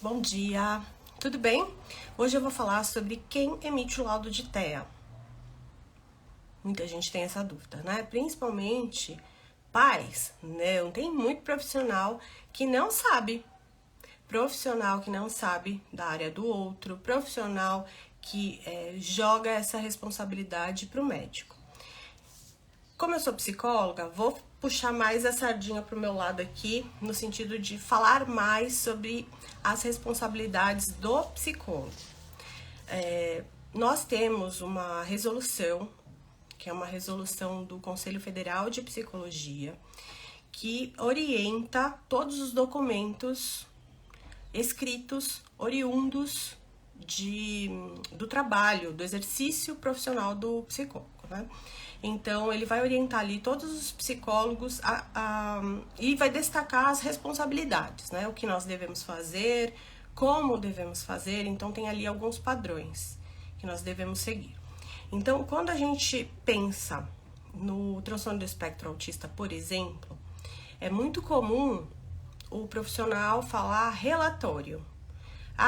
Bom dia, tudo bem? Hoje eu vou falar sobre quem emite o laudo de TEA. Muita gente tem essa dúvida, né? Principalmente pais, né? Não tem muito profissional que não sabe. Profissional que não sabe da área do outro, profissional que joga essa responsabilidade para o médico. Como eu sou psicóloga, vou puxar mais a sardinha para o meu lado aqui, no sentido de falar mais sobre as responsabilidades do psicólogo. Nós temos uma resolução, que é uma resolução do Conselho Federal de Psicologia, que orienta todos os documentos escritos oriundos do trabalho, do exercício profissional do psicólogo, né? Então, ele vai orientar ali todos os psicólogos e vai destacar as responsabilidades, né? O que nós devemos fazer, como devemos fazer. Então, tem ali alguns padrões que nós devemos seguir. Então, quando a gente pensa no transtorno do espectro autista, por exemplo, é muito comum o profissional falar relatório.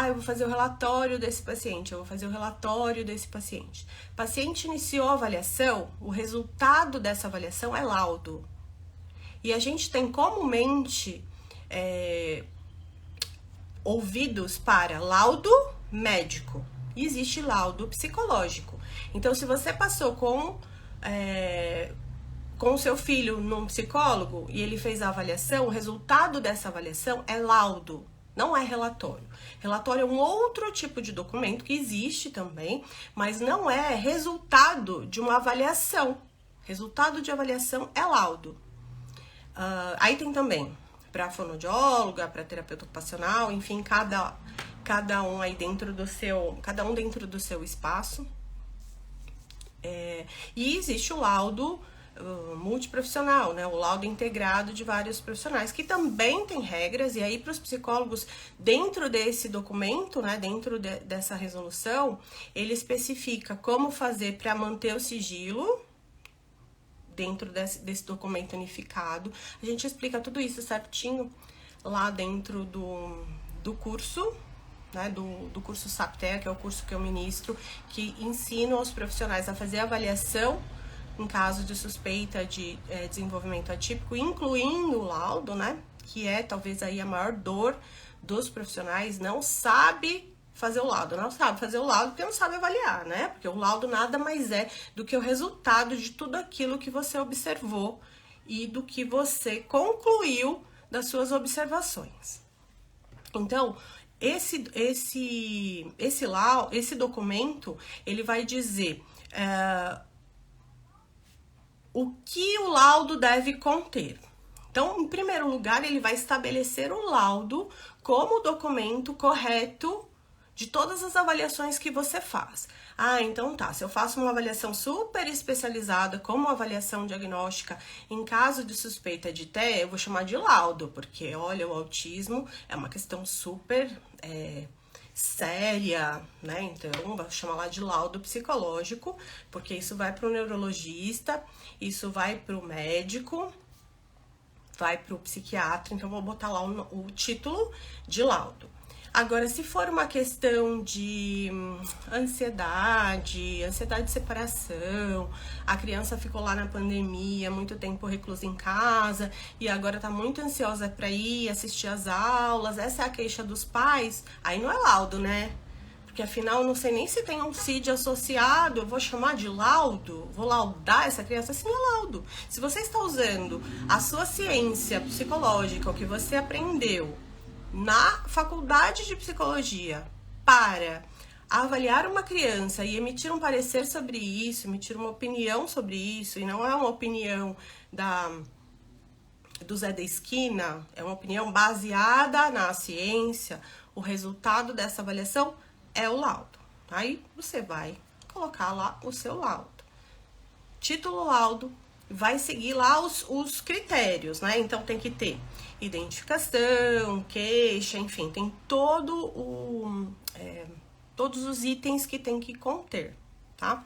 Eu vou fazer o relatório desse paciente, eu vou fazer o relatório desse paciente. O paciente iniciou a avaliação, o resultado dessa avaliação é laudo. E a gente tem comumente ouvidos para laudo médico. E existe laudo psicológico. Então, se você passou com o seu filho num psicólogo e ele fez a avaliação, o resultado dessa avaliação é laudo, não é relatório. Relatório é um outro tipo de documento que existe também, mas não é resultado de uma avaliação. Resultado de avaliação é laudo. Aí tem também para fonoaudióloga, para terapeuta ocupacional, enfim, cada um aí dentro do seu espaço. E existe o laudo multiprofissional, né? O laudo integrado de vários profissionais, que também tem regras, e aí para os psicólogos, dentro desse documento, né, dentro dessa resolução, ele especifica como fazer para manter o sigilo dentro desse documento unificado. A gente explica tudo isso certinho lá dentro do curso, né, do curso SAPTEA, que é o curso que eu ministro, que ensina os profissionais a fazer avaliação em caso de suspeita de desenvolvimento atípico, incluindo o laudo, né? Que é talvez aí a maior dor dos profissionais, não sabe fazer o laudo porque não sabe avaliar, né? Porque o laudo nada mais é do que o resultado de tudo aquilo que você observou e do que você concluiu das suas observações. Então, esse documento, ele vai dizer o que o laudo deve conter. Então, em primeiro lugar, ele vai estabelecer o laudo como o documento correto de todas as avaliações que você faz. Então tá, se eu faço uma avaliação super especializada, como avaliação diagnóstica, em caso de suspeita de TEA, eu vou chamar de laudo, porque, olha, o autismo é uma questão super séria, né? Então, vou chamar lá de laudo psicológico, porque isso vai para o neurologista, isso vai para o médico, vai para o psiquiatra, então vou botar lá o título de laudo. Agora, se for uma questão de ansiedade de separação, a criança ficou lá na pandemia, muito tempo reclusa em casa, e agora tá muito ansiosa para ir assistir às aulas, essa é a queixa dos pais, aí não é laudo, né? Porque afinal, não sei nem se tem um CID associado, eu vou chamar de laudo? Vou laudar essa criança? Sim, é laudo. Se você está usando a sua ciência psicológica, o que você aprendeu na faculdade de psicologia para avaliar uma criança e emitir um parecer sobre isso, emitir uma opinião sobre isso, e não é uma opinião do Zé da Esquina, é uma opinião baseada na ciência, o resultado dessa avaliação é o laudo. Aí você vai colocar lá o seu laudo. Título laudo, vai seguir lá os critérios, né? Então tem que ter identificação, queixa, enfim, tem todos os itens que tem que conter, tá?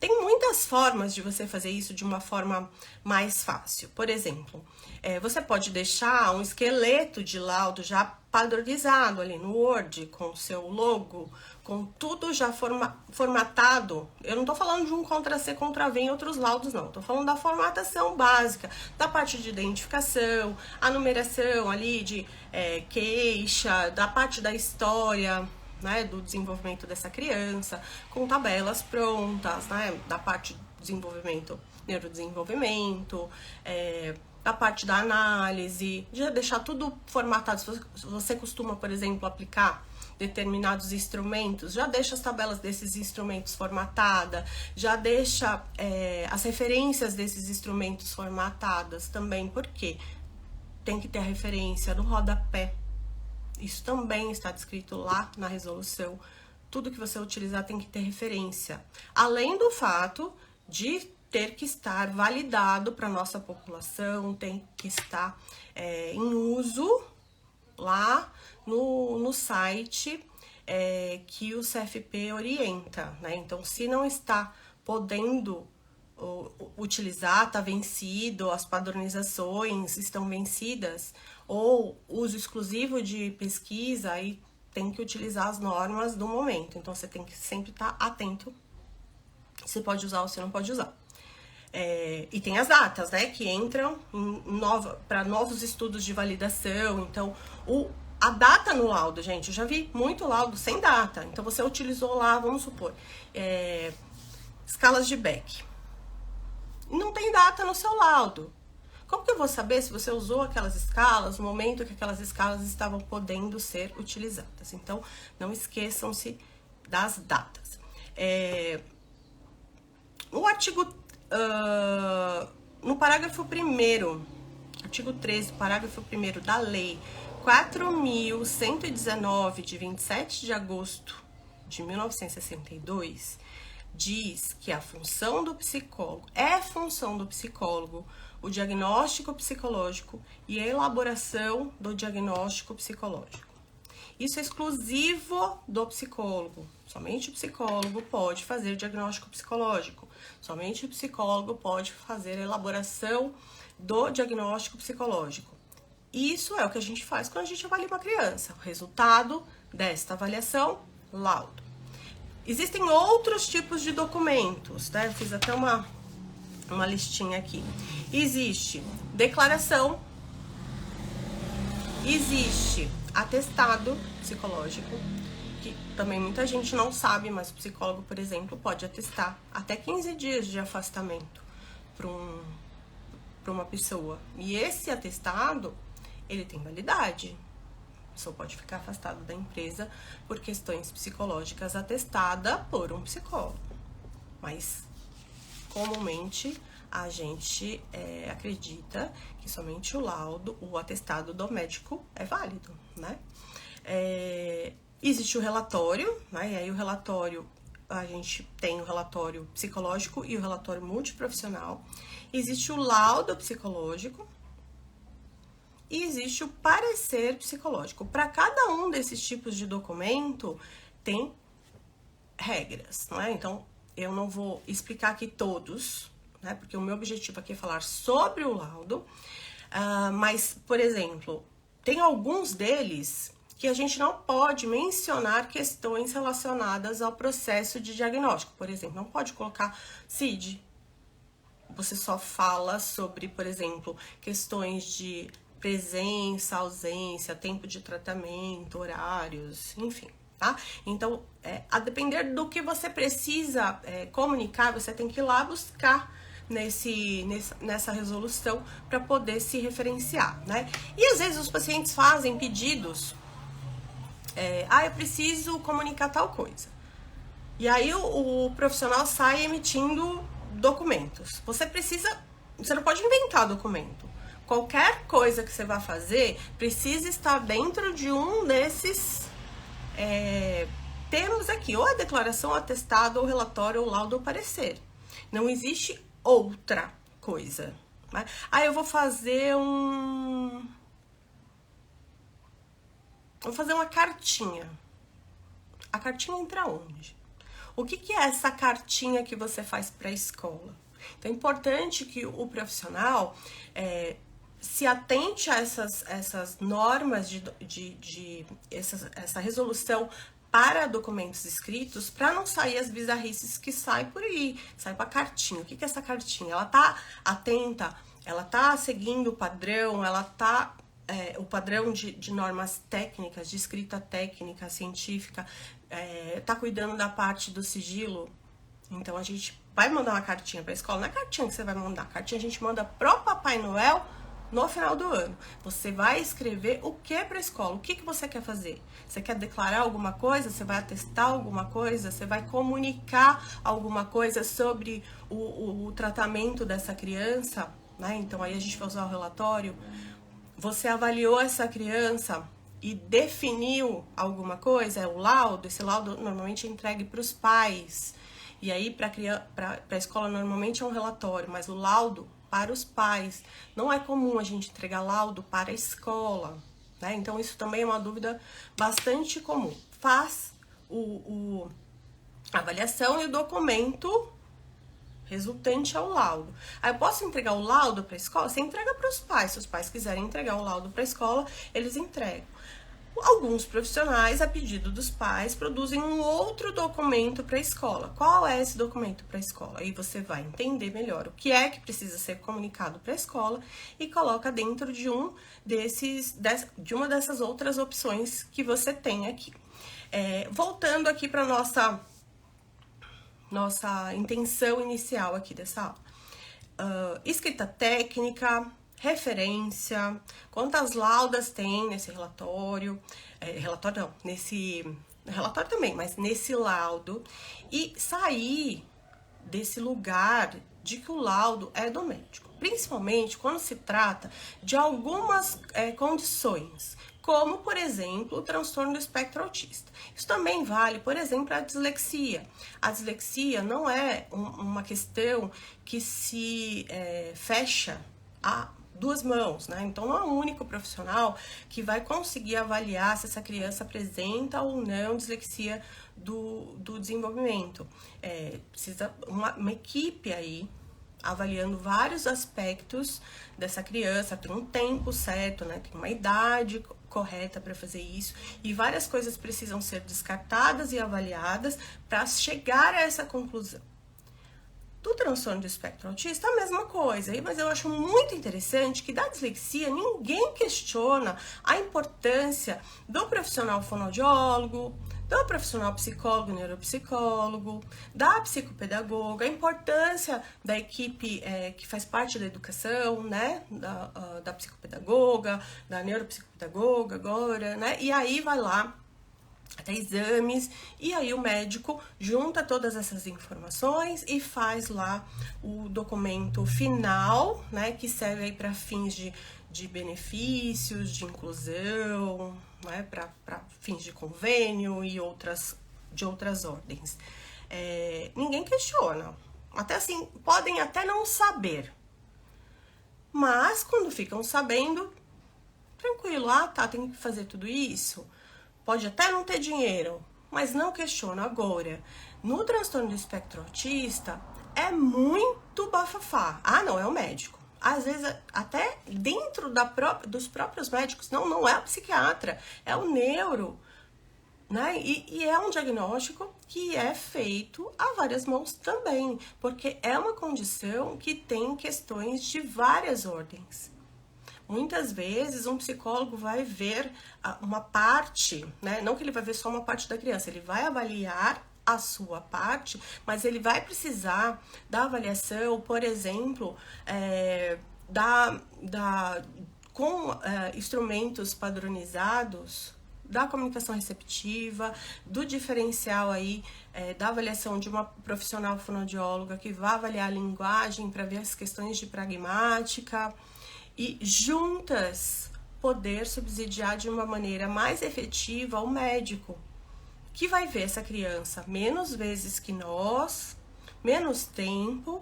Tem muitas formas de você fazer isso de uma forma mais fácil. Por exemplo, você pode deixar um esqueleto de laudo já padronizado ali no Word, com o seu logo, com tudo já formatado. Eu não tô falando de um Ctrl+C, Ctrl+V em outros laudos, não. Tô falando da formatação básica, da parte de identificação, a numeração ali de queixa, da parte da história, né, do desenvolvimento dessa criança, com tabelas prontas, né, da parte do desenvolvimento, neurodesenvolvimento, da parte da análise, de deixar tudo formatado. Se você costuma, por exemplo, aplicar determinados instrumentos, já deixa as tabelas desses instrumentos formatadas, já deixa as referências desses instrumentos formatadas também, porque tem que ter a referência no rodapé. Isso também está descrito lá na resolução. Tudo que você utilizar tem que ter referência. Além do fato de ter que estar validado para nossa população, tem que estar em uso lá no site que o CFP orienta, né? Então, se não está podendo utilizar, está vencido, as padronizações estão vencidas, ou uso exclusivo de pesquisa, aí tem que utilizar as normas do momento. Então, você tem que sempre estar atento se pode usar ou se não pode usar. E tem as datas, né, que entram para novos estudos de validação. Então, a data no laudo, gente, eu já vi muito laudo sem data. Então, você utilizou lá, vamos supor, escalas de Beck. Não tem data no seu laudo. Como que eu vou saber se você usou aquelas escalas no momento que aquelas escalas estavam podendo ser utilizadas? Então, não esqueçam-se das datas. No artigo, no parágrafo 1º, artigo 13, parágrafo 1º da lei 4.119, de 27 de agosto de 1962, diz que a função do psicólogo, o diagnóstico psicológico e a elaboração do diagnóstico psicológico. Isso é exclusivo do psicólogo. Somente o psicólogo pode fazer diagnóstico psicológico. Somente o psicólogo pode fazer a elaboração do diagnóstico psicológico. Isso é o que a gente faz quando a gente avalia uma criança. O resultado desta avaliação, laudo. Existem outros tipos de documentos, né? Eu fiz até uma listinha aqui. Existe declaração, existe atestado psicológico, que também muita gente não sabe, mas o psicólogo, por exemplo, pode atestar até 15 dias de afastamento para uma pessoa. E esse atestado, ele tem validade. A pessoa pode ficar afastada da empresa por questões psicológicas atestada por um psicólogo. Mas, comumente, a gente acredita que somente o laudo, o atestado do médico é válido, né? Existe o relatório, né? E aí o relatório, a gente tem o relatório psicológico e o relatório multiprofissional. Existe o laudo psicológico e existe o parecer psicológico. Para cada um desses tipos de documento, tem regras, não é? Então, eu não vou explicar aqui todos, né? Porque o meu objetivo aqui é falar sobre o laudo. Mas, por exemplo, tem alguns deles que a gente não pode mencionar questões relacionadas ao processo de diagnóstico. Por exemplo, não pode colocar CID. Você só fala sobre, por exemplo, questões de presença, ausência, tempo de tratamento, horários, enfim, tá? Então, a depender do que você precisa comunicar, você tem que ir lá buscar nessa resolução para poder se referenciar, né? E às vezes os pacientes fazem pedidos, eu preciso comunicar tal coisa. E aí o profissional sai emitindo documentos. Você não pode inventar documento. Qualquer coisa que você vá fazer precisa estar dentro de um desses termos aqui, ou a declaração, atestado, ou relatório, ou laudo, ou parecer. Não existe outra coisa. Né? Eu vou fazer uma cartinha. A cartinha entra onde? O que é essa cartinha que você faz para a escola? Então, é importante que o profissional se atente a essas normas essa resolução para documentos escritos, para não sair as bizarrices que saem por aí, sai com a cartinha. O que é essa cartinha? Ela tá atenta, ela tá seguindo o padrão, ela tá o padrão de normas técnicas, de escrita técnica, científica, tá cuidando da parte do sigilo. Então a gente vai mandar uma cartinha para a escola, não é cartinha que você vai mandar, cartinha a gente manda pro Papai Noel no final do ano. Você vai escrever o que para a escola, o que você quer fazer. Você quer declarar alguma coisa, você vai atestar alguma coisa, você vai comunicar alguma coisa sobre o tratamento dessa criança, né? Então aí a gente vai usar o relatório. Você avaliou essa criança e definiu alguma coisa, o laudo, esse laudo normalmente é entregue para os pais. E aí, para a escola, normalmente é um relatório, mas o laudo para os pais. Não é comum a gente entregar laudo para a escola, né? Então, isso também é uma dúvida bastante comum. Faz a avaliação e o documento resultante ao laudo. Aí eu posso entregar o laudo para a escola? Você entrega para os pais. Se os pais quiserem entregar o laudo para a escola, eles entregam. Alguns profissionais, a pedido dos pais, produzem um outro documento para a escola. Qual é esse documento para a escola? Aí você vai entender melhor o que é que precisa ser comunicado para a escola e coloca dentro de de uma dessas outras opções que você tem aqui. Voltando aqui para nossa intenção inicial aqui dessa aula. Escrita técnica, referência, quantas laudas tem nesse relatório, relatório não, nesse relatório também, mas nesse laudo, e sair desse lugar de que o laudo é do médico, principalmente quando se trata de algumas condições, como, por exemplo, o transtorno do espectro autista. Isso também vale, por exemplo, a dislexia. A dislexia não é uma questão que se fecha a duas mãos, né? Então, não é o único profissional que vai conseguir avaliar se essa criança apresenta ou não dislexia do desenvolvimento. Precisa uma equipe aí avaliando vários aspectos dessa criança, tem um tempo certo, né? Tem uma idade correta para fazer isso e várias coisas precisam ser descartadas e avaliadas para chegar a essa conclusão. Do transtorno do espectro autista, a mesma coisa, mas eu acho muito interessante que da dislexia ninguém questiona a importância do profissional fonoaudiólogo, do profissional psicólogo, neuropsicólogo, da psicopedagoga, a importância da equipe que faz parte da educação, né, da psicopedagoga, da neuropsicopedagoga agora, né, e aí vai lá até exames, e aí o médico junta todas essas informações e faz lá o documento final, né, que serve aí para fins de benefícios, de inclusão, né, para fins de convênio e de outras ordens. Ninguém questiona, até assim, podem até não saber, mas quando ficam sabendo, tranquilo, tá, tem que fazer tudo isso. Pode até não ter dinheiro, mas não questiona. Agora, no transtorno do espectro autista, é muito bafafá. Ah, não, é o médico. Às vezes, até dentro dos próprios médicos, não é o psiquiatra, é o neuro, né? E é um diagnóstico que é feito a várias mãos também, porque é uma condição que tem questões de várias ordens. Muitas vezes um psicólogo vai ver uma parte, né? Não que ele vai ver só uma parte da criança, ele vai avaliar a sua parte, mas ele vai precisar da avaliação, por exemplo, com instrumentos padronizados da comunicação receptiva, do diferencial aí, da avaliação de uma profissional fonoaudióloga que vai avaliar a linguagem para ver as questões de pragmática, e juntas poder subsidiar de uma maneira mais efetiva o médico, que vai ver essa criança menos vezes que nós, menos tempo,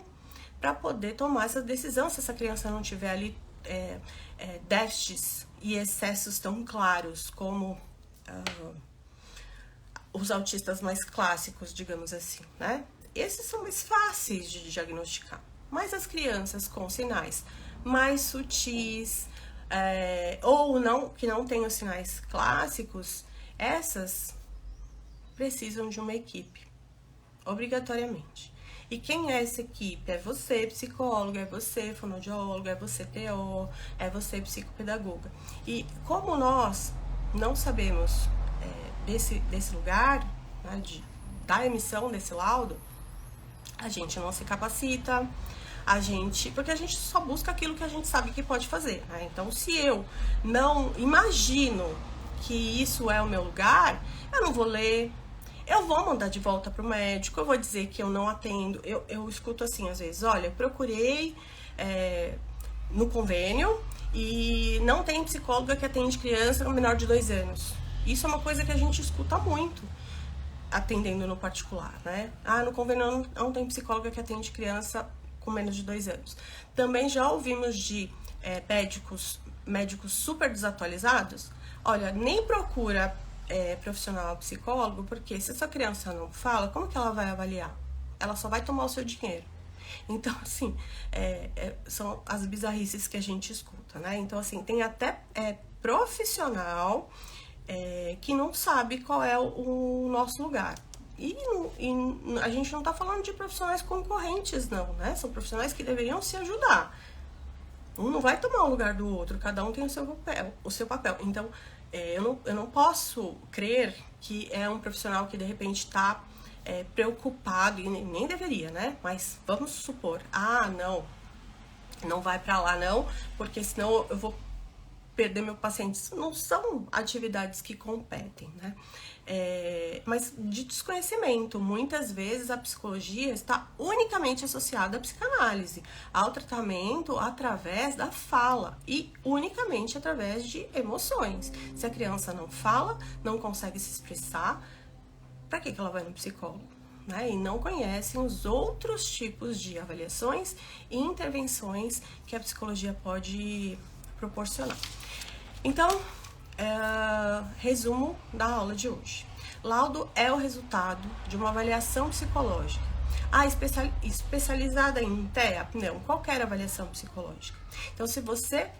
para poder tomar essa decisão, se essa criança não tiver ali déficits e excessos tão claros como os autistas mais clássicos, digamos assim, né? Esses são mais fáceis de diagnosticar. Mas as crianças com sinais mais sutis, ou não, que não têm os sinais clássicos, essas precisam de uma equipe, obrigatoriamente. E quem é essa equipe? É você, psicólogo, é você, fonoaudiólogo, é você, TO, é você, psicopedagoga. E como nós não sabemos desse lugar, né, da emissão desse laudo, a gente não se capacita, porque a gente só busca aquilo que a gente sabe que pode fazer, né? Então, se eu não imagino que isso é o meu lugar, eu não vou ler, eu vou mandar de volta pro médico, eu vou dizer que eu não atendo. Eu escuto assim, às vezes, olha, eu procurei no convênio e não tem psicóloga que atende criança no menor de 2 anos. Isso é uma coisa que a gente escuta muito atendendo no particular, né? No convênio não tem psicóloga que atende criança com menos de 2 anos. Também já ouvimos de médicos super desatualizados. Olha, nem procura profissional psicólogo, porque se essa criança não fala, como que ela vai avaliar? Ela só vai tomar o seu dinheiro. Então, assim, são as bizarrices que a gente escuta, né? Então, assim, tem até profissional que não sabe qual é o nosso lugar. E a gente não tá falando de profissionais concorrentes, não, né? São profissionais que deveriam se ajudar. Um não vai tomar o lugar do outro, cada um tem o seu papel. Então, eu não posso crer que é um profissional que de repente está preocupado, e nem deveria, né? Mas vamos supor, não vai para lá não, porque senão eu vou perder meu paciente. Isso não são atividades que competem, né? Mas de desconhecimento, muitas vezes a psicologia está unicamente associada à psicanálise, ao tratamento através da fala e unicamente através de emoções. Se a criança não fala, não consegue se expressar, para que ela vai no psicólogo? Né? E não conhecem os outros tipos de avaliações e intervenções que a psicologia pode proporcionar. Então, resumo da aula de hoje. Laudo é o resultado de uma avaliação psicológica. Especializada em TEA? Não, qualquer avaliação psicológica. Então, se você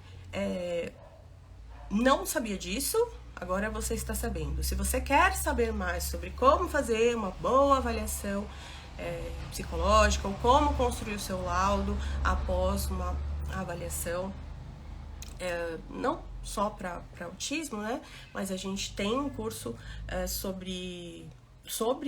não sabia disso, agora você está sabendo. Se você quer saber mais sobre como fazer uma boa avaliação psicológica ou como construir o seu laudo após uma avaliação, não só para autismo, né? Mas a gente tem um curso sobre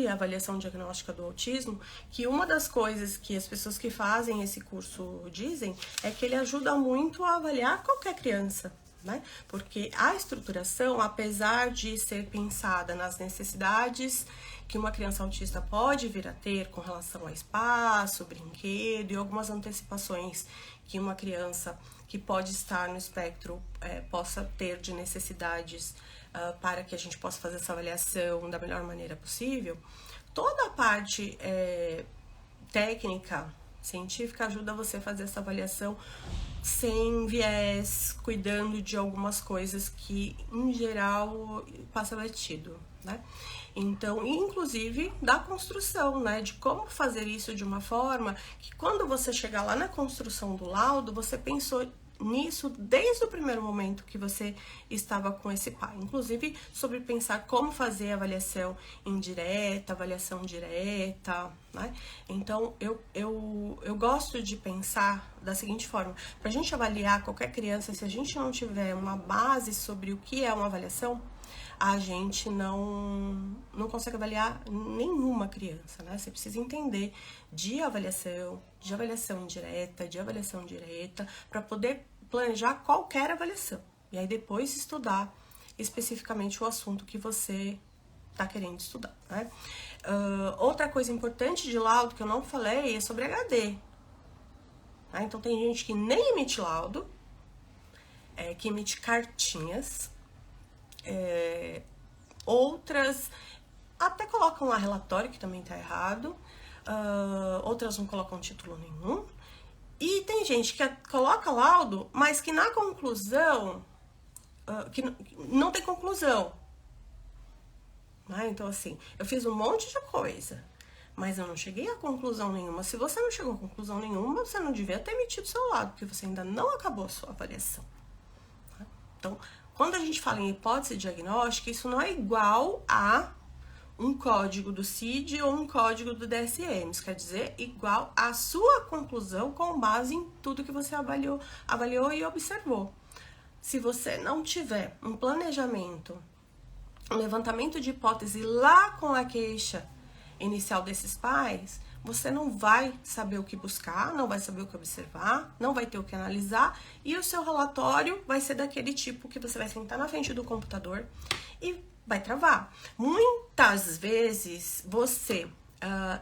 a avaliação diagnóstica do autismo, que uma das coisas que as pessoas que fazem esse curso dizem é que ele ajuda muito a avaliar qualquer criança, né? Porque a estruturação, apesar de ser pensada nas necessidades que uma criança autista pode vir a ter com relação a espaço, brinquedo e algumas antecipações que uma criança que pode estar no espectro possa ter de necessidades para que a gente possa fazer essa avaliação da melhor maneira possível, toda a parte técnica, científica, ajuda você a fazer essa avaliação sem viés, cuidando de algumas coisas que, em geral, passa batido, né? Então, inclusive da construção, né? De como fazer isso de uma forma que quando você chegar lá na construção do laudo, você pensou nisso desde o primeiro momento que você estava com esse pai. Inclusive, sobre pensar como fazer avaliação indireta, avaliação direta, né? Então, eu gosto de pensar da seguinte forma: para a gente avaliar qualquer criança, se a gente não tiver uma base sobre o que é uma avaliação, a gente não consegue avaliar nenhuma criança, né? Você precisa entender de avaliação indireta, de avaliação direta, para poder planejar qualquer avaliação. E aí depois estudar especificamente o assunto que você está querendo estudar, né? Outra coisa importante de laudo que eu não falei é sobre HD. Tá? Então tem gente que nem emite laudo, que emite cartinhas. Outras até colocam lá relatório, que também tá errado. Outras não colocam título nenhum. E tem gente que coloca laudo, mas que na conclusão que não tem conclusão, né? Então, assim, eu fiz um monte de coisa, mas eu não cheguei a conclusão nenhuma. Se você não chegou a conclusão nenhuma, você não devia ter emitido seu laudo, porque você ainda não acabou a sua avaliação. Tá? Então, quando a gente fala em hipótese diagnóstica, isso não é igual a um código do CID ou um código do DSM. Isso quer dizer igual à sua conclusão com base em tudo que você avaliou e observou. Se você não tiver um planejamento, um levantamento de hipótese lá com a queixa inicial desses pais, você não vai saber o que buscar, não vai saber o que observar, não vai ter o que analisar, e o seu relatório vai ser daquele tipo que você vai sentar na frente do computador e vai travar. Muitas vezes você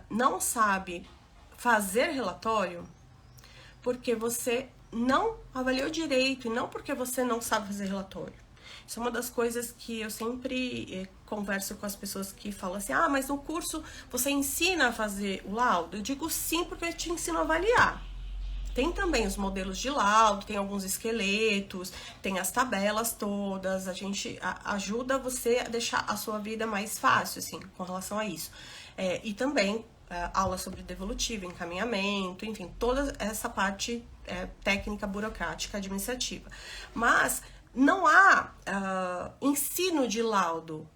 não sabe fazer relatório porque você não avaliou direito e não porque você não sabe fazer relatório. Isso é uma das coisas que eu sempre converso com as pessoas que falam assim, ah, mas no curso você ensina a fazer o laudo? Eu digo sim, porque eu te ensino a avaliar. Tem também os modelos de laudo, tem alguns esqueletos, tem as tabelas todas, a gente ajuda você a deixar a sua vida mais fácil, assim, com relação a isso. E também aula sobre devolutivo, encaminhamento, enfim, toda essa parte técnica, burocrática, administrativa. Mas não há ensino de laudo.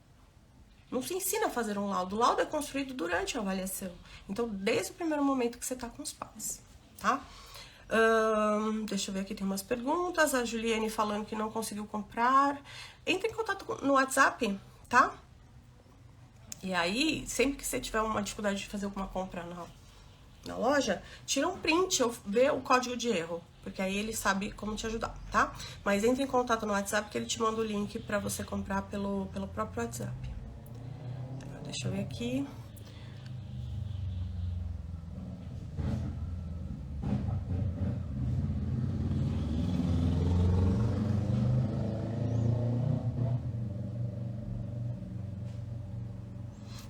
Não se ensina a fazer um laudo. O laudo é construído durante a avaliação. Então, desde o primeiro momento que você está com os pais, tá? Deixa eu ver aqui, tem umas perguntas. A Juliane falando que não conseguiu comprar. Entre em contato no WhatsApp, tá? E aí, sempre que você tiver uma dificuldade de fazer alguma compra na loja, tira um print ou vê o código de erro, porque aí ele sabe como te ajudar, tá? Mas entre em contato no WhatsApp que ele te manda o link pra você comprar pelo próprio WhatsApp. Deixa eu ver aqui.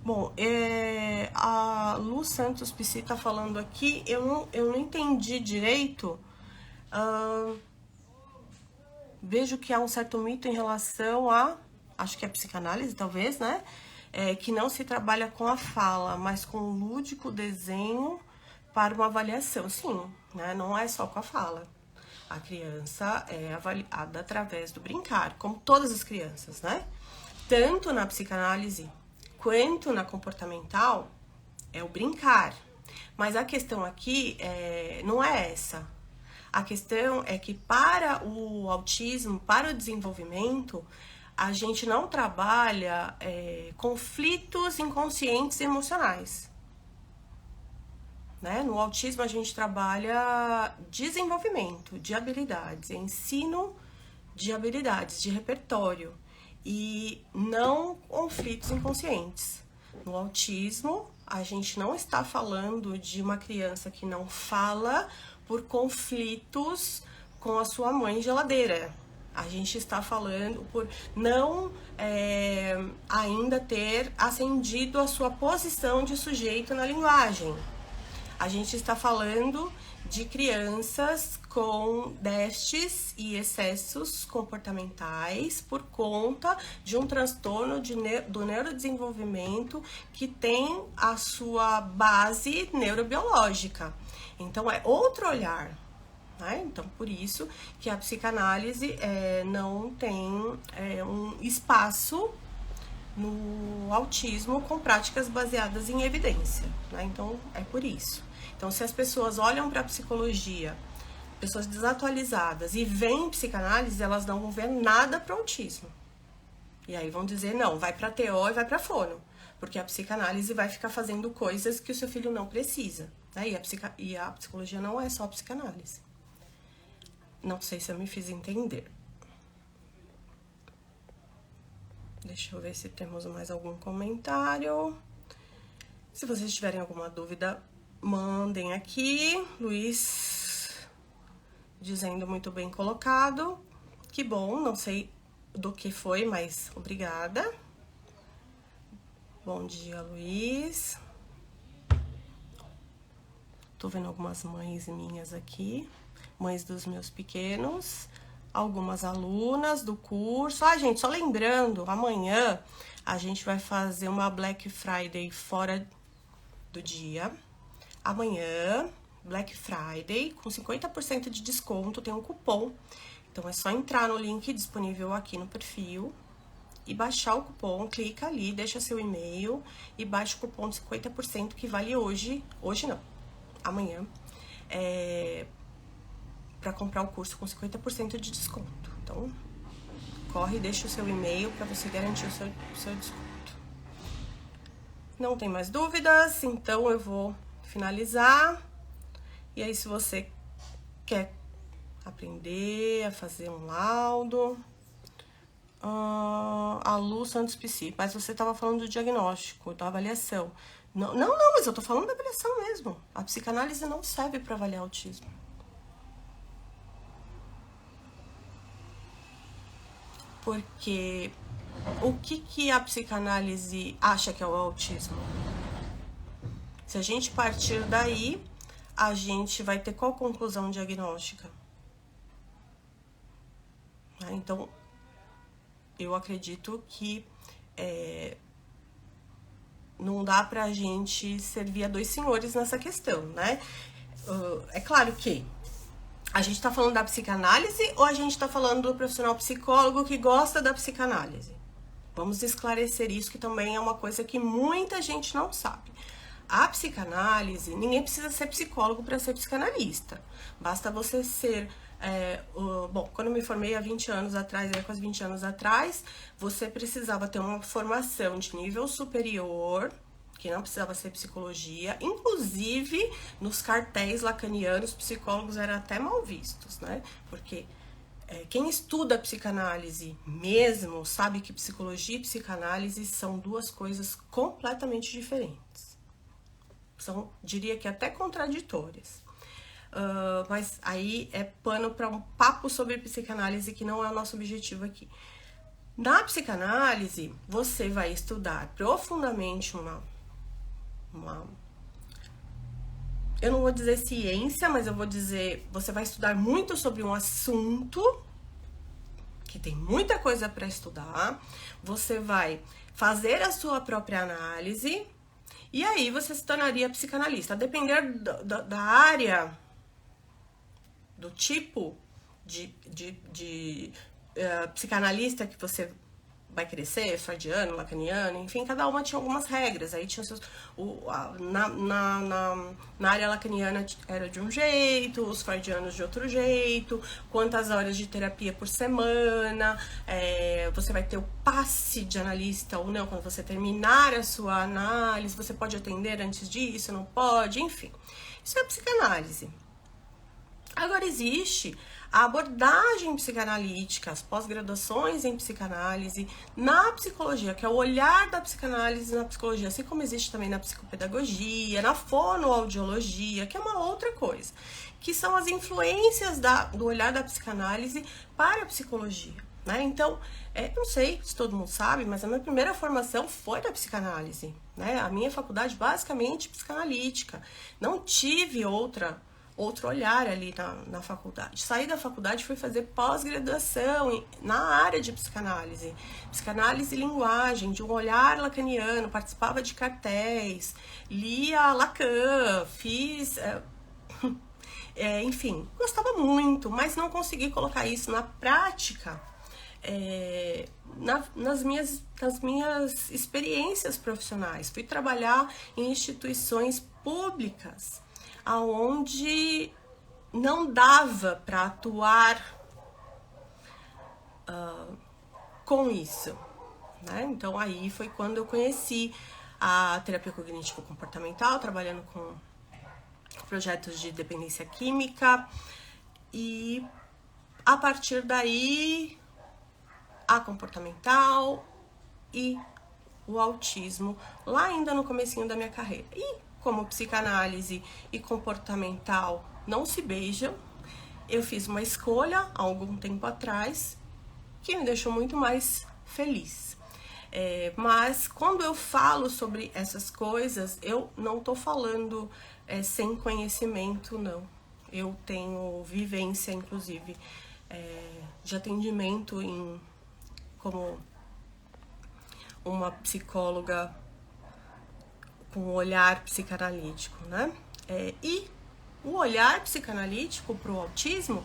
Bom, a Lu Santos Psi tá falando aqui, eu não entendi direito. Vejo que há um certo mito em relação a, acho que é psicanálise, talvez, né? Que não se trabalha com a fala, mas com o lúdico desenho para uma avaliação. Sim, né? Não é só com a fala. A criança é avaliada através do brincar, como todas as crianças, né? Tanto na psicanálise quanto na comportamental, é o brincar. Mas a questão aqui não é essa. A questão é que para o autismo, para o desenvolvimento, a gente não trabalha conflitos inconscientes emocionais. Né? No autismo, a gente trabalha desenvolvimento de habilidades, ensino de habilidades, de repertório, e não conflitos inconscientes. No autismo, a gente não está falando de uma criança que não fala por conflitos com a sua mãe geladeira. A gente está falando por não ainda ter ascendido a sua posição de sujeito na linguagem. A gente está falando de crianças com déficits e excessos comportamentais por conta de um transtorno do neurodesenvolvimento que tem a sua base neurobiológica. Então, é outro olhar. Né? Então, por isso que a psicanálise não tem um espaço no autismo com práticas baseadas em evidência. Né? Então, é por isso. Então, se as pessoas olham para a psicologia, pessoas desatualizadas, e veem psicanálise, elas não vão ver nada para o autismo. E aí vão dizer, não, vai para TO e vai para fono, porque a psicanálise vai ficar fazendo coisas que o seu filho não precisa. Né? E a psicologia não é só a psicanálise. Não sei se eu me fiz entender. Deixa eu ver se temos mais algum comentário. Se vocês tiverem alguma dúvida, mandem aqui. Luiz dizendo muito bem colocado. Que bom, não sei do que foi, mas obrigada. Bom dia, Luiz. Tô vendo algumas mães minhas aqui, mães dos meus pequenos, algumas alunas do curso. Gente, só lembrando, amanhã A gente vai fazer uma Black Friday fora do dia. Amanhã, Black Friday, com 50% de desconto, tem um cupom. Então, é só entrar no link disponível aqui no perfil e baixar o cupom, clica ali, deixa seu e-mail e baixa o cupom de 50% que vale hoje não, amanhã, para comprar o curso com 50% de desconto. Então, corre e deixa o seu e-mail para você garantir o seu desconto. Não tem mais dúvidas, então eu vou finalizar. E aí, se você quer aprender a fazer um laudo, a Lu Santos Psi, mas você estava falando do diagnóstico, da avaliação. Não, mas eu tô falando da avaliação mesmo. A psicanálise não serve para avaliar autismo. Porque o que a psicanálise acha que é o autismo? Se a gente partir daí, a gente vai ter qual conclusão diagnóstica? Então, eu acredito que não dá pra gente servir a dois senhores nessa questão, né? É claro que a gente tá falando da psicanálise ou a gente tá falando do profissional psicólogo que gosta da psicanálise? Vamos esclarecer isso, que também é uma coisa que muita gente não sabe. A psicanálise, ninguém precisa ser psicólogo para ser psicanalista. Basta você ser... bom, quando eu me formei há 20 anos atrás, quase 20 anos atrás, você precisava ter uma formação de nível superior, que não precisava ser psicologia. Inclusive, nos cartéis lacanianos, psicólogos eram até mal vistos, né? Porque quem estuda psicanálise mesmo sabe que psicologia e psicanálise são duas coisas completamente diferentes. São, diria que até contraditórias. Mas aí é pano para um papo sobre psicanálise, que não é o nosso objetivo aqui. Na psicanálise, você vai estudar profundamente eu não vou dizer ciência, mas eu vou dizer, você vai estudar muito sobre um assunto que tem muita coisa para estudar. Você vai fazer a sua própria análise e aí você se tornaria psicanalista. A depender da área, do tipo de psicanalista que você vai crescer, freudiano, lacaniano, enfim, cada uma tinha algumas regras. Aí tinha seus, na área lacaniana era de um jeito, os freudianos de outro jeito, quantas horas de terapia por semana, você vai ter o passe de analista ou não, quando você terminar a sua análise, você pode atender antes disso, não pode, enfim. Isso é psicanálise. Agora existe a abordagem psicanalítica, as pós-graduações em psicanálise, na psicologia, que é o olhar da psicanálise na psicologia, assim como existe também na psicopedagogia, na fonoaudiologia, que é uma outra coisa, que são as influências do olhar da psicanálise para a psicologia, né? Então, não sei se todo mundo sabe, mas a minha primeira formação foi da psicanálise, né? A minha faculdade basicamente psicanalítica, não tive outro olhar ali na faculdade. Saí da faculdade e fui fazer pós-graduação na área de psicanálise. Psicanálise e linguagem, de um olhar lacaniano, participava de cartéis, lia Lacan, fiz... enfim, gostava muito, mas não consegui colocar isso na prática nas minhas experiências profissionais. Fui trabalhar em instituições públicas, aonde não dava para atuar com isso, né? Então aí foi quando eu conheci a terapia cognitivo-comportamental, trabalhando com projetos de dependência química, e a partir daí a comportamental e o autismo, lá ainda no comecinho da minha carreira. E como psicanálise e comportamental não se beijam, eu fiz uma escolha há algum tempo atrás que me deixou muito mais feliz. Mas quando eu falo sobre essas coisas, eu não estou falando sem conhecimento, não. Eu tenho vivência, inclusive, de atendimento como uma psicóloga com um olhar psicanalítico, né? E o olhar psicanalítico para o autismo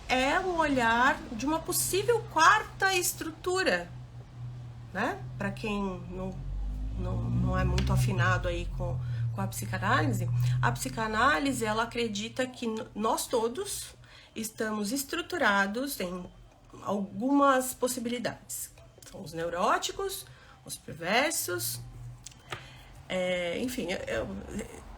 é o olhar de uma possível quarta estrutura, né? Para quem não é muito afinado aí com a psicanálise ela acredita que nós todos estamos estruturados em algumas possibilidades. São os neuróticos, os perversos, enfim,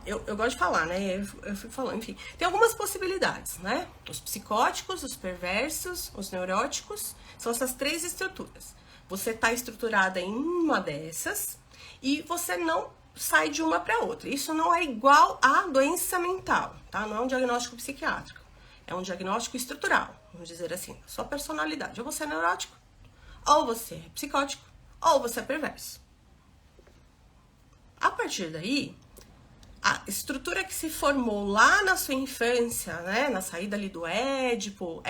eu gosto de falar, né? Eu fico falando, enfim. Tem algumas possibilidades, né? Os psicóticos, os perversos, os neuróticos, são essas três estruturas. Você está estruturada em uma dessas e você não sai de uma para outra. Isso não é igual a doença mental, tá? Não é um diagnóstico psiquiátrico. É um diagnóstico estrutural, vamos dizer assim. Sua personalidade. Ou você é neurótico, ou você é psicótico, ou você é perverso. A partir daí, a estrutura que se formou lá na sua infância, né, na saída ali do Édipo,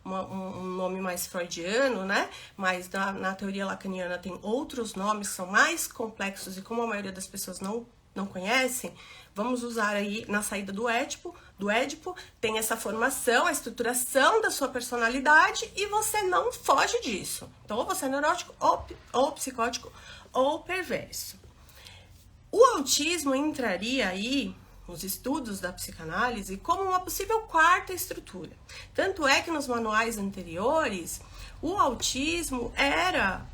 um nome mais freudiano, né, mas na teoria lacaniana tem outros nomes que são mais complexos e como a maioria das pessoas não conhecem, vamos usar aí na saída do Édipo, tem essa formação, a estruturação da sua personalidade e você não foge disso. Então, ou você é neurótico, ou psicótico, ou perverso. O autismo entraria aí, nos estudos da psicanálise, como uma possível quarta estrutura. Tanto é que nos manuais anteriores, o autismo era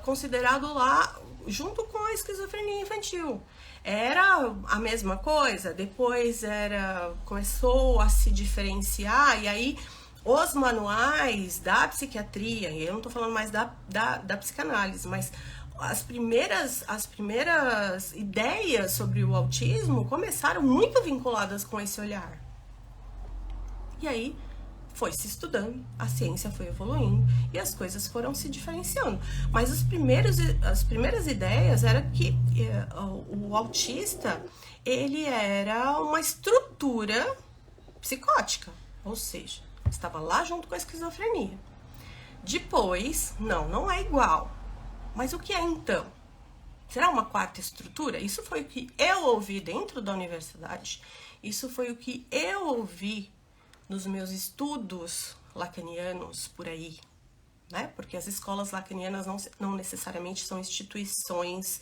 considerado lá junto com a esquizofrenia infantil. Era a mesma coisa, depois começou a se diferenciar, e aí os manuais da psiquiatria, e eu não estou falando mais da psicanálise, mas as primeiras ideias sobre o autismo começaram muito vinculadas com esse olhar. E aí foi se estudando, a ciência foi evoluindo e as coisas foram se diferenciando. Mas as primeiras ideias era que o autista, ele era uma estrutura psicótica, ou seja, estava lá junto com a esquizofrenia. Depois, não é igual. Mas o que é então? Será uma quarta estrutura? Isso foi o que eu ouvi dentro da universidade. Isso foi o que eu ouvi nos meus estudos lacanianos por aí, né? Porque as escolas lacanianas não necessariamente são instituições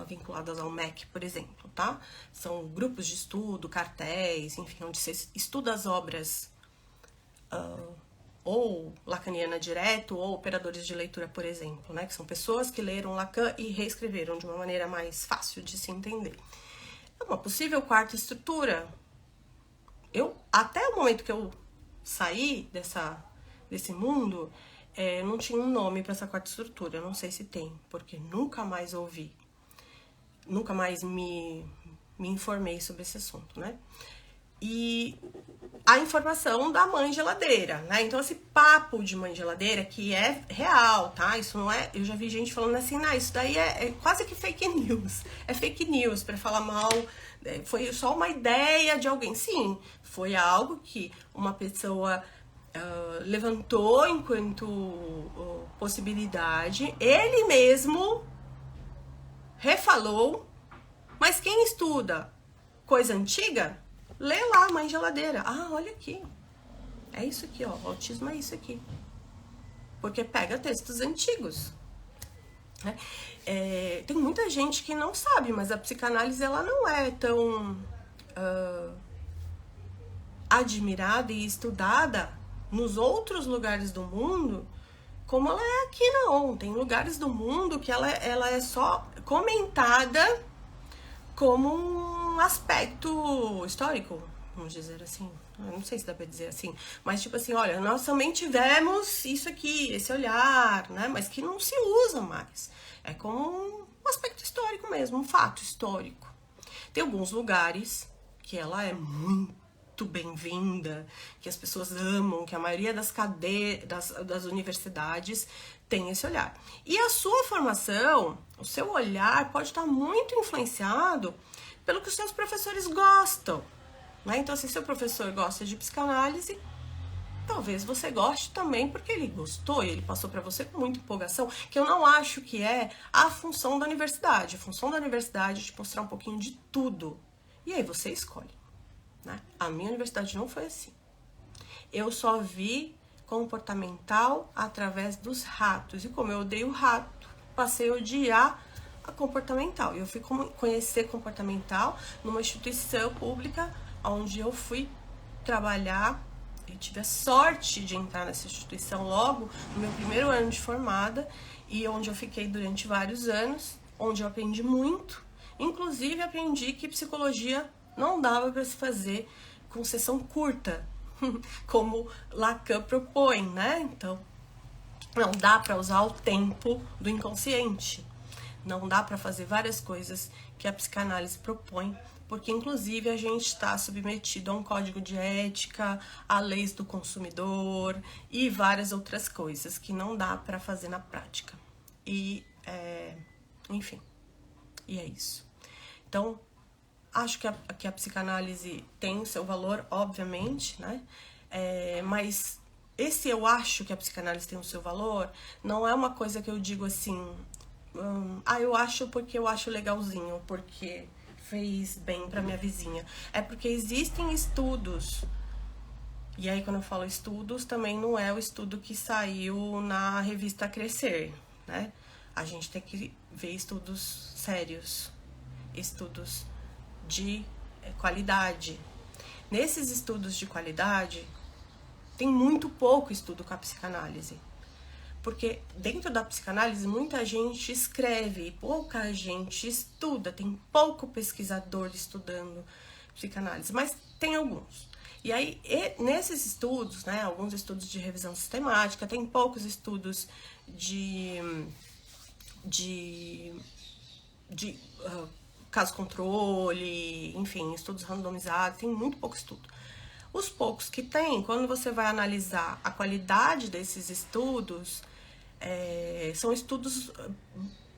vinculadas ao MEC, por exemplo, tá? São grupos de estudo, cartéis, enfim, onde você estuda as obras ou lacaniana direto, ou operadores de leitura, por exemplo, né? Que são pessoas que leram Lacan e reescreveram de uma maneira mais fácil de se entender. É uma possível quarta estrutura. Até o momento que eu saí desse mundo, não tinha um nome para essa quarta estrutura. Eu não sei se tem, porque nunca mais ouvi. Nunca mais me informei sobre esse assunto, né? E a informação da mãe geladeira, né? Então, esse papo de mãe geladeira que é real, tá? Isso não é... Eu já vi gente falando assim, isso daí é quase que fake news. É fake news, para falar mal. Foi só uma ideia de alguém. Sim, foi algo que uma pessoa levantou enquanto possibilidade. Ele mesmo refalou. Mas quem estuda coisa antiga... Lê lá, mãe geladeira. Olha aqui. É isso aqui, ó. O autismo é isso aqui. Porque pega textos antigos. Né? Tem muita gente que não sabe, mas a psicanálise ela não é tão admirada e estudada nos outros lugares do mundo como ela é aqui, não. Tem lugares do mundo que ela é só comentada como um aspecto histórico, vamos dizer assim. Eu não sei se dá pra dizer assim, mas tipo assim, olha, nós também tivemos isso aqui, esse olhar, né? Mas que não se usa mais. É como um aspecto histórico mesmo, um fato histórico. Tem alguns lugares que ela é muito bem-vinda, que as pessoas amam, que a maioria das universidades tem esse olhar. E a sua formação, o seu olhar pode estar muito influenciado pelo que os seus professores gostam, né? Então, se seu professor gosta de psicanálise, talvez você goste também porque ele gostou e ele passou para você com muita empolgação, que eu não acho que é a função da universidade. A função da universidade é te mostrar um pouquinho de tudo. E aí você escolhe, né? A minha universidade não foi assim. Eu só vi comportamental através dos ratos. E como eu odeio rato, passei a odiar a comportamental. Eu fui conhecer comportamental numa instituição pública onde eu fui trabalhar. Eu tive a sorte de entrar nessa instituição logo no meu primeiro ano de formada e onde eu fiquei durante vários anos, onde eu aprendi muito. Inclusive aprendi que psicologia não dava para se fazer com sessão curta, como Lacan propõe, né? Então, não dá para usar o tempo do inconsciente. Não dá para fazer várias coisas que a psicanálise propõe, porque inclusive a gente está submetido a um código de ética, a leis do consumidor e várias outras coisas que não dá para fazer na prática. E, enfim, e é isso. Então, acho que a psicanálise tem o seu valor, obviamente, né? Mas esse eu acho que a psicanálise tem o seu valor, não é uma coisa que eu digo assim, eu acho porque eu acho legalzinho, porque fez bem pra minha vizinha. É porque existem estudos. E aí, quando eu falo estudos, também não é o estudo que saiu na revista Crescer, né? A gente tem que ver estudos sérios, estudos de qualidade. Nesses estudos de qualidade, tem muito pouco estudo com a psicanálise. Porque dentro da psicanálise, muita gente escreve, pouca gente estuda, tem pouco pesquisador estudando psicanálise, mas tem alguns. E aí, nesses estudos, né, alguns estudos de revisão sistemática, tem poucos estudos de caso controle, enfim, estudos randomizados, tem muito pouco estudo. Os poucos que tem, quando você vai analisar a qualidade desses estudos, são estudos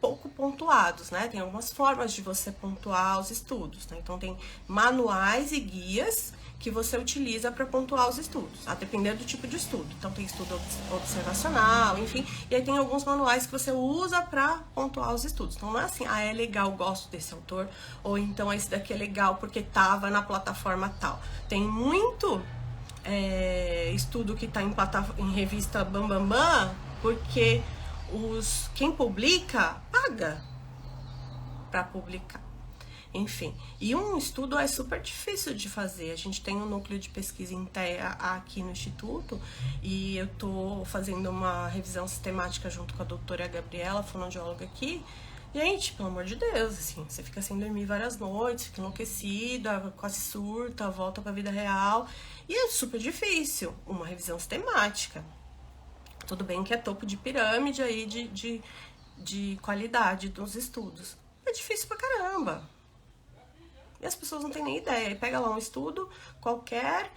pouco pontuados, né? Tem algumas formas de você pontuar os estudos, né? Então, tem manuais e guias que você utiliza para pontuar os estudos, a depender do tipo de estudo. Então, tem estudo observacional, enfim, e aí tem alguns manuais que você usa para pontuar os estudos. Então, não é assim, é legal, gosto desse autor, ou então esse daqui é legal porque tava na plataforma tal. Tem muito estudo que tá em revista Bambambam, porque quem publica paga para publicar. Enfim, e um estudo é super difícil de fazer. A gente tem um núcleo de pesquisa inteira aqui no Instituto e eu tô fazendo uma revisão sistemática junto com a doutora Gabriela, fonoaudióloga aqui. Gente, pelo amor de Deus, assim, você fica sem dormir várias noites, fica enlouquecida, quase surta, volta pra vida real. E é super difícil uma revisão sistemática. Tudo bem que é topo de pirâmide aí de qualidade dos estudos. É difícil pra caramba. E as pessoas não têm nem ideia. Aí pega lá um estudo qualquer,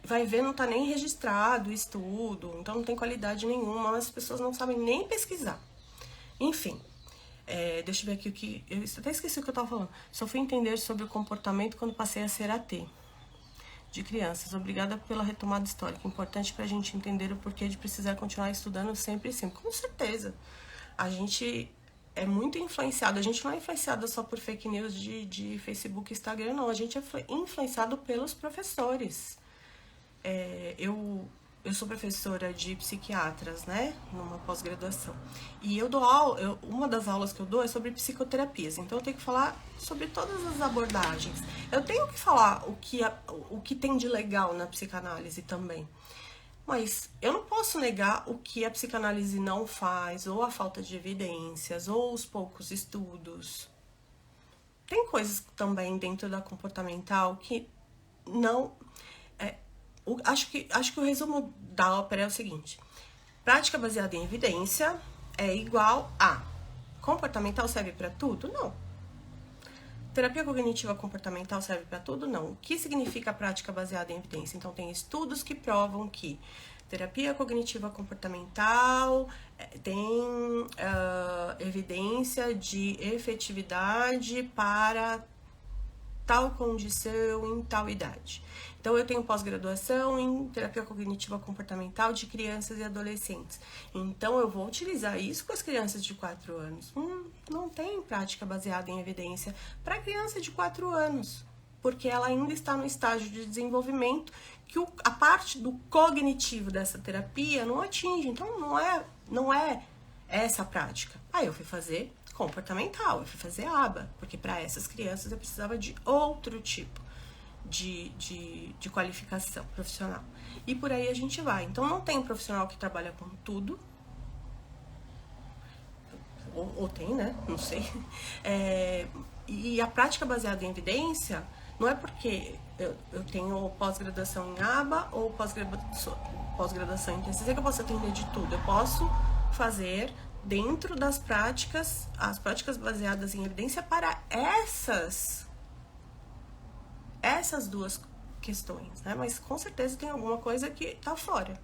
vai ver, não tá nem registrado o estudo, então não tem qualidade nenhuma, as pessoas não sabem nem pesquisar. Enfim, deixa eu ver aqui o que... Eu até esqueci o que eu tava falando. Só fui entender sobre o comportamento quando passei a ser AT de crianças. Obrigada pela retomada histórica. Importante pra gente entender o porquê de precisar continuar estudando sempre e sempre. Com certeza. A gente é muito influenciado. A gente não é influenciado só por fake news de Facebook e Instagram, não. A gente é influenciado pelos professores. Eu sou professora de psiquiatras, né, numa pós-graduação. E eu dou aula, uma das aulas que eu dou é sobre psicoterapias. Então eu tenho que falar sobre todas as abordagens. Eu tenho que falar o que tem de legal na psicanálise também. Mas eu não posso negar o que a psicanálise não faz, ou a falta de evidências, ou os poucos estudos. Tem coisas também dentro da comportamental que não... Acho que o resumo da ópera é o seguinte: prática baseada em evidência é igual a comportamental serve para tudo? Não. Terapia cognitiva comportamental serve para tudo? Não. O que significa prática baseada em evidência? Então, tem estudos que provam que terapia cognitiva comportamental tem evidência de efetividade para tal condição em tal idade. Então, eu tenho pós-graduação em terapia cognitiva comportamental de crianças e adolescentes. Então, eu vou utilizar isso com as crianças de 4 anos. Não tem prática baseada em evidência para criança de 4 anos, porque ela ainda está no estágio de desenvolvimento que a parte do cognitivo dessa terapia não atinge. Então, não é essa a prática. Aí eu fui fazer comportamental, eu fui fazer aba, porque para essas crianças eu precisava de outro tipo de qualificação profissional. E por aí a gente vai. Então, não tem profissional que trabalha com tudo, ou tem, né? Não sei. E a prática baseada em evidência não é porque eu tenho pós-graduação em aba ou pós-graduação em TCC que eu posso atender de tudo. Eu posso fazer dentro das práticas, as práticas baseadas em evidência para essas duas questões, né? Mas com certeza tem alguma coisa que tá fora.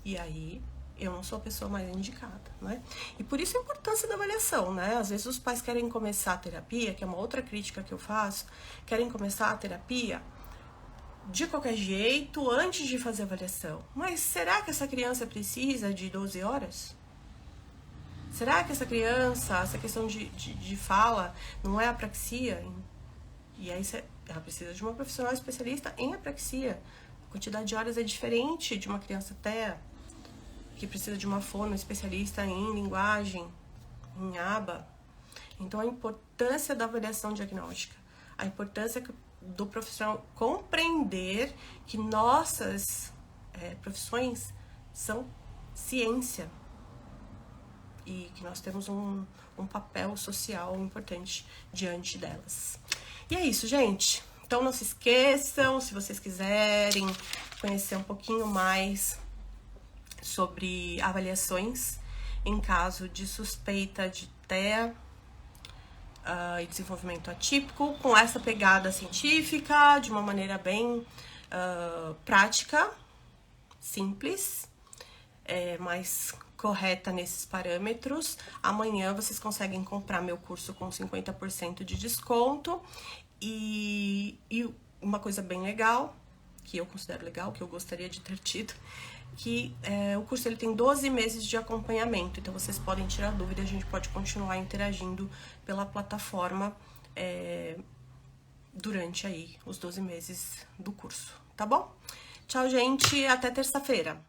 E aí eu não sou a pessoa mais indicada, né? E por isso a importância da avaliação, né? Às vezes os pais querem começar a terapia, que é uma outra crítica que eu faço, querem começar a terapia de qualquer jeito, antes de fazer a avaliação. Mas será que essa criança precisa de 12 horas? Será que essa criança, essa questão de fala, não é apraxia? E aí ela precisa de uma profissional especialista em apraxia. A quantidade de horas é diferente de uma criança TEA, que precisa de uma fono especialista em linguagem, em aba. Então, a importância da avaliação diagnóstica, a importância do profissional compreender que nossas profissões são ciência e que nós temos um papel social importante diante delas. E é isso, gente. Então, não se esqueçam, se vocês quiserem conhecer um pouquinho mais sobre avaliações em caso de suspeita de TEA e desenvolvimento atípico, com essa pegada científica, de uma maneira bem prática, simples, mais correta nesses parâmetros. Amanhã vocês conseguem comprar meu curso com 50% de desconto. E uma coisa bem legal, que eu considero legal, que eu gostaria de ter tido, que o curso ele tem 12 meses de acompanhamento. Então, vocês podem tirar dúvida, a gente pode continuar interagindo pela plataforma durante aí os 12 meses do curso, tá bom? Tchau, gente, até terça-feira.